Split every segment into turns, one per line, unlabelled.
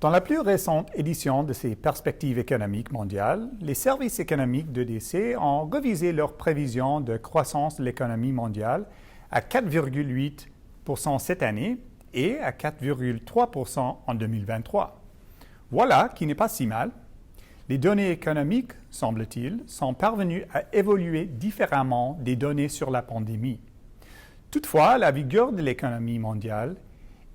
Dans la plus récente édition de ces perspectives économiques mondiales, les services économiques d'EDC ont révisé leurs prévisions de croissance de l'économie mondiale à 4,8% cette année et à 4,3% en 2023. Voilà qui n'est pas si mal. Les données économiques, semble-t-il, sont parvenues à évoluer différemment des données sur la pandémie. Toutefois, la vigueur de l'économie mondiale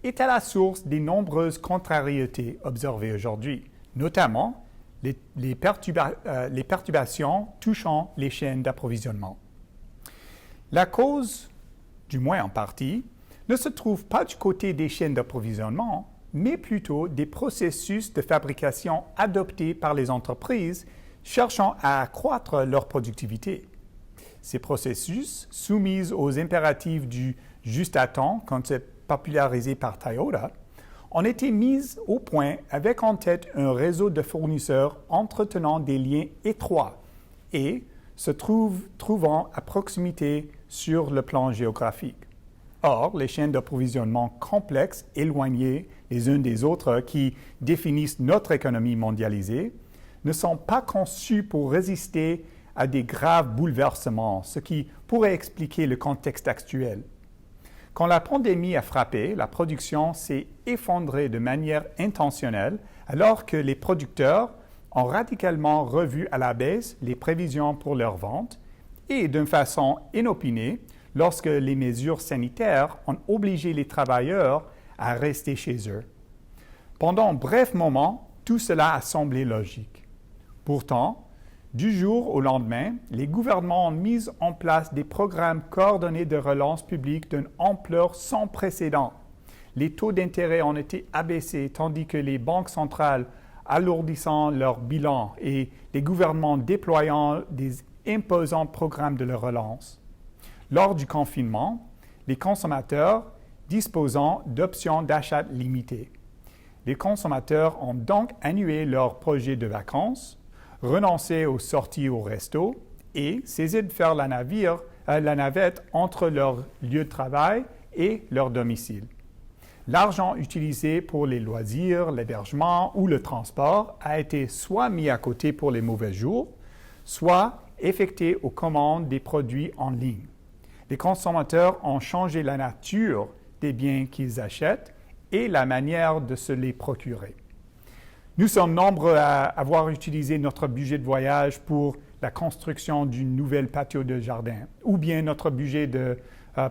est à la source des nombreuses contrariétés observées aujourd'hui, notamment les perturbations touchant les chaînes d'approvisionnement. La cause, du moins en partie, ne se trouve pas du côté des chaînes d'approvisionnement, mais plutôt des processus de fabrication adoptés par les entreprises cherchant à accroître leur productivité. Ces processus, soumis aux impératifs du « juste à temps », concept popularisé par Toyota, ont été mis au point avec en tête un réseau de fournisseurs entretenant des liens étroits et se trouvant à proximité sur le plan géographique. Or, les chaînes d'approvisionnement complexes, éloignées les unes des autres, qui définissent notre économie mondialisée, ne sont pas conçues pour résister à des graves bouleversements, ce qui pourrait expliquer le contexte actuel. Quand la pandémie a frappé, la production s'est effondrée de manière intentionnelle alors que les producteurs ont radicalement revu à la baisse les prévisions pour leurs ventes et d'une façon inopinée lorsque les mesures sanitaires ont obligé les travailleurs à rester chez eux. Pendant un bref moment, tout cela a semblé logique. Pourtant, du jour au lendemain, les gouvernements ont mis en place des programmes coordonnés de relance publique d'une ampleur sans précédent. Les taux d'intérêt ont été abaissés tandis que les banques centrales alourdissant leur bilan et les gouvernements déployant des imposants programmes de relance. Lors du confinement, les consommateurs disposant d'options d'achat limitées. Les consommateurs ont donc annulé leurs projets de vacances, renoncer aux sorties au resto et cesser de faire la navette entre leur lieu de travail et leur domicile. L'argent utilisé pour les loisirs, l'hébergement ou le transport a été soit mis à côté pour les mauvais jours, soit affecté aux commandes des produits en ligne. Les consommateurs ont changé la nature des biens qu'ils achètent et la manière de se les procurer. Nous sommes nombreux à avoir utilisé notre budget de voyage pour la construction d'une nouvelle patio de jardin ou bien notre budget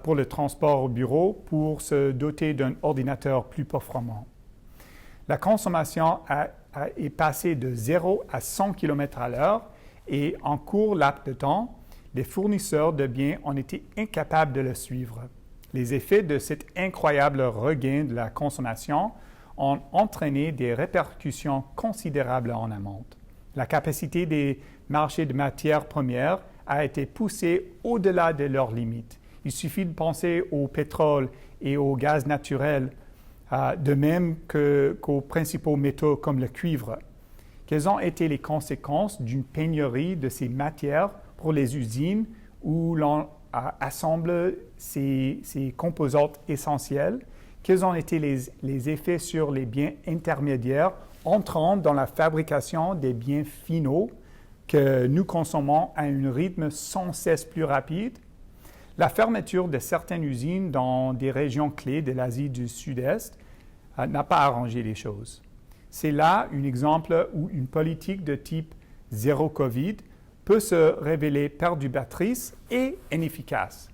pour le transport au bureau pour se doter d'un ordinateur plus performant. La consommation est passée de 0 à 100 km/h et en court laps de temps, les fournisseurs de biens ont été incapables de le suivre. Les effets de cet incroyable regain de la consommation ont entraîné des répercussions considérables en amont. La capacité des marchés de matières premières a été poussée au-delà de leurs limites. Il suffit de penser au pétrole et au gaz naturel, de même qu'aux principaux métaux comme le cuivre. Quelles ont été les conséquences d'une pénurie de ces matières pour les usines où l'on assemble ces composantes essentielles? Quels ont été les effets sur les biens intermédiaires entrant dans la fabrication des biens finaux que nous consommons à un rythme sans cesse plus rapide? La fermeture de certaines usines dans des régions clés de l'Asie du Sud-Est n'a pas arrangé les choses. C'est là un exemple où une politique de type zéro COVID peut se révéler perturbatrice et inefficace.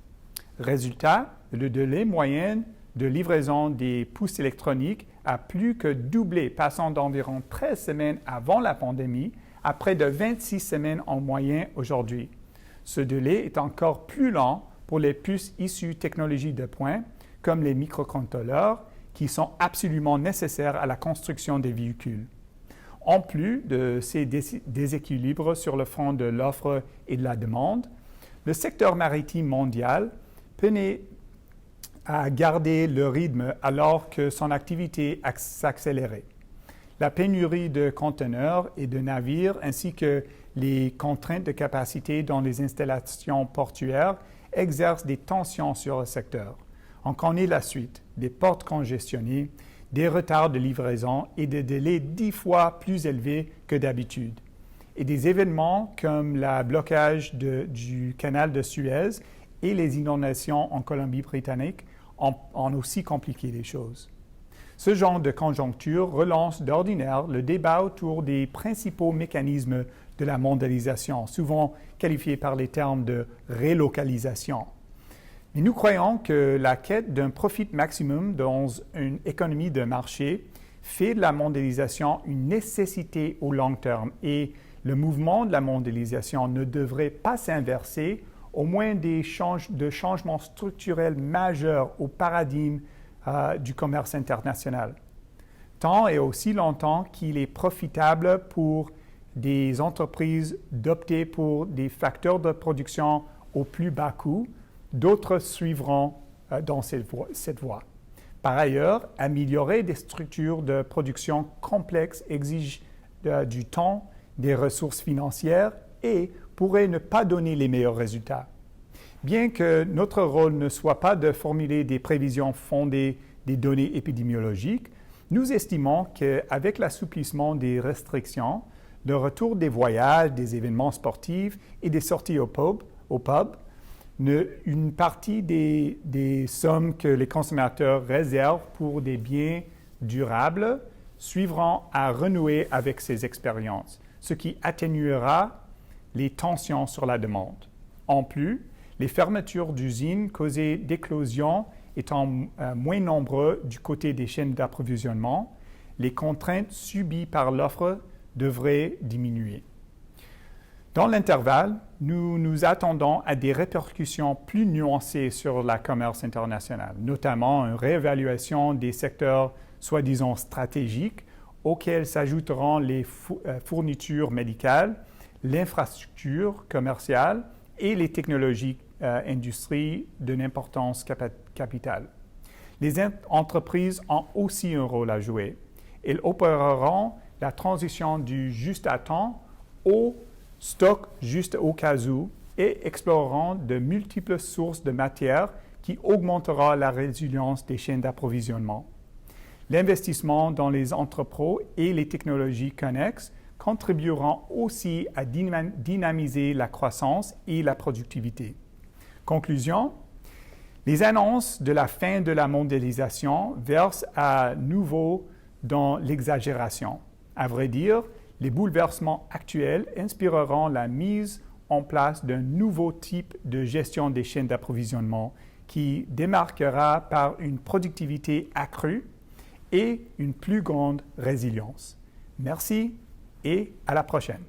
Résultat, le délai moyen de livraison des puces électroniques a plus que doublé, passant d'environ 13 semaines avant la pandémie à près de 26 semaines en moyenne aujourd'hui. Ce délai est encore plus lent pour les puces issues technologies de pointe, comme les microcontrôleurs, qui sont absolument nécessaires à la construction des véhicules. En plus de ces déséquilibres sur le front de l'offre et de la demande, le secteur maritime mondial peinait à garder le rythme alors que son activité s'accélérait. La pénurie de conteneurs et de navires ainsi que les contraintes de capacité dans les installations portuaires exercent des tensions sur le secteur. On connaît la suite, des ports congestionnées, des retards de livraison et des délais 10 fois plus élevés que d'habitude. Et des événements comme le blocage du canal de Suez et les inondations en Colombie-Britannique ont aussi compliqué les choses. Ce genre de conjoncture relance d'ordinaire le débat autour des principaux mécanismes de la mondialisation, souvent qualifiés par les termes de relocalisation. Mais nous croyons que la quête d'un profit maximum dans une économie de marché fait de la mondialisation une nécessité au long terme et le mouvement de la mondialisation ne devrait pas s'inverser au moins de changements structurels majeurs au paradigme du commerce international. Tant et aussi longtemps qu'il est profitable pour des entreprises d'opter pour des facteurs de production au plus bas coût, d'autres suivront dans cette voie. Par ailleurs, améliorer des structures de production complexes exige du temps, des ressources financières et pourrait ne pas donner les meilleurs résultats. Bien que notre rôle ne soit pas de formuler des prévisions fondées des données épidémiologiques, nous estimons qu'avec l'assouplissement des restrictions, le retour des voyages, des événements sportifs et des sorties au pub, une partie des sommes que les consommateurs réservent pour des biens durables suivront à renouer avec ces expériences, ce qui atténuera les tensions sur la demande. En plus, les fermetures d'usines causées d'éclosions étant moins nombreux du côté des chaînes d'approvisionnement, les contraintes subies par l'offre devraient diminuer. Dans l'intervalle, nous nous attendons à des répercussions plus nuancées sur le commerce international, notamment une réévaluation des secteurs soi-disant stratégiques auxquels s'ajouteront les fournitures médicales, l'infrastructure commerciale et les technologies industries d'une importance capitale. Les entreprises ont aussi un rôle à jouer. Elles opéreront la transition du juste à temps au stock juste au cas où et exploreront de multiples sources de matière qui augmentera la résilience des chaînes d'approvisionnement. L'investissement dans les entrepôts et les technologies connexes contribueront aussi à dynamiser la croissance et la productivité. Conclusion, les annonces de la fin de la mondialisation versent à nouveau dans l'exagération. À vrai dire, les bouleversements actuels inspireront la mise en place d'un nouveau type de gestion des chaînes d'approvisionnement qui démarquera par une productivité accrue et une plus grande résilience. Merci et à la prochaine.